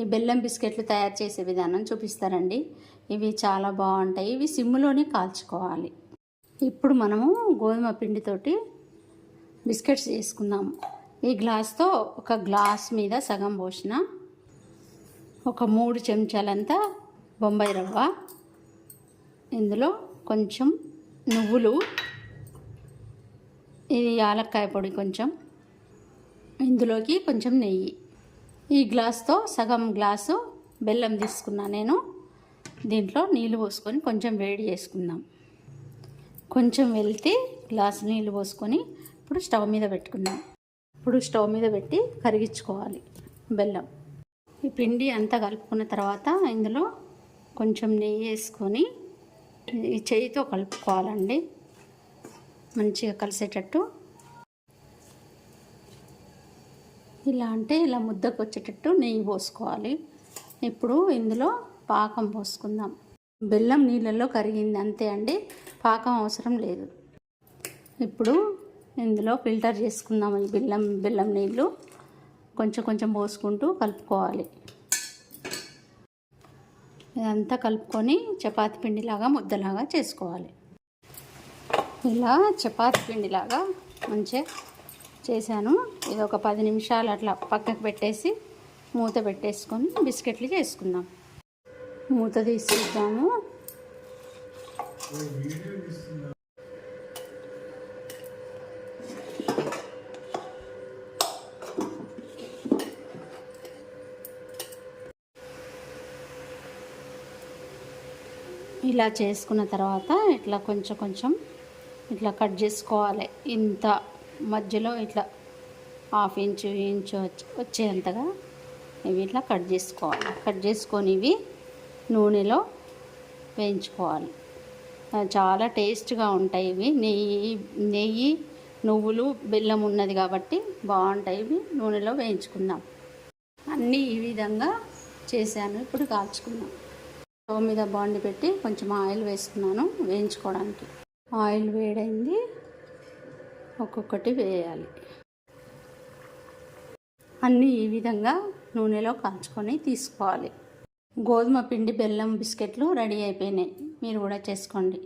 ఈ బెల్లం బిస్కెట్లు తయారు చేసే విధానం చూపిస్తారండి. ఇవి చాలా బాగుంటాయి. ఇవి సిమ్లోనే కాల్చుకోవాలి. ఇప్పుడు మనము గోధుమ పిండితోటి బిస్కెట్స్ చేసుకుందాము. ఈ గ్లాస్తో ఒక గ్లాస్ మీద సగం పోసిన ఒక 3 చెంచాలంతా బొంబాయి రవ్వ, ఇందులో కొంచెం నువ్వులు, ఇది యాలక్కాయ పొడి కొంచెం, ఇందులోకి కొంచెం నెయ్యి. ఈ గ్లాస్తో సగం గ్లాసు బెల్లం తీసుకున్నా నేను. దీంట్లో నీళ్ళు పోసుకొని కొంచెం వేడి చేసుకుందాం. కొంచెం వెళ్తే గ్లాసు నీళ్ళు పోసుకొని ఇప్పుడు స్టవ్ మీద పెట్టుకుందాం. ఇప్పుడు స్టవ్ మీద పెట్టి కరిగించుకోవాలి బెల్లం. ఈ పిండి అంతా కలుపుకున్న తర్వాత ఇందులో కొంచెం నెయ్యి వేసుకొని ఈ చేయితో కలుపుకోవాలండి, మంచిగా కలిసేటట్టు. ఇలా అంటే ఇలా ముద్దకు వచ్చేటట్టు నెయ్యి పోసుకోవాలి. ఇప్పుడు ఇందులో పాకం పోసుకుందాం. బెల్లం నీళ్ళల్లో కరిగింది అంతే అండి, పాకం అవసరం లేదు. ఇప్పుడు ఇందులో ఫిల్టర్ చేసుకుందాం. ఈ బెల్లం నీళ్ళు కొంచెం కొంచెం పోసుకుంటూ కలుపుకోవాలి. ఇదంతా కలుపుకొని చపాతీ పిండిలాగా ముద్దలాగా చేసుకోవాలి. ఇలా చపాతీ పిండిలాగా మంచిగా చేశాను. ఇది ఒక 10 నిమిషాలు అట్లా పక్కకు పెట్టేసి మూత పెట్టేసుకొని బిస్కెట్లు చేసుకుందాం. మూత తీసుకుందాము. ఇలా చేసుకున్న తర్వాత ఇట్లా కొంచెం కొంచెం ఇట్లా కట్ చేసుకోవాలి. ఇంత మధ్యలో ఇట్లా 1/2 ఇంచు వచ్చేంతగా ఇవి ఇట్లా కట్ చేసుకోవాలి. కట్ చేసుకొని ఇవి నూనెలో వేయించుకోవాలి. చాలా టేస్ట్గా ఉంటాయి ఇవి. నెయ్యి నువ్వులు బెల్లం ఉన్నది కాబట్టి బాగుంటాయి. ఇవి నూనెలో వేయించుకుందాం. అన్నీ ఈ విధంగా చేశాను. ఇప్పుడు కాల్చుకుందాం. స్టవ్ మీద బాండి పెట్టి కొంచెం ఆయిల్ వేసుకున్నాను వేయించుకోవడానికి. ఆయిల్ వేడైంది, ఒక్కొక్కటి వేయాలి. అన్నీ ఈ విధంగా నూనెలో కాల్చుకొని తీసుకోవాలి. గోధుమ పిండి బెల్లం బిస్కెట్లు రెడీ అయిపోయినాయి. మీరు కూడా చేసుకోండి.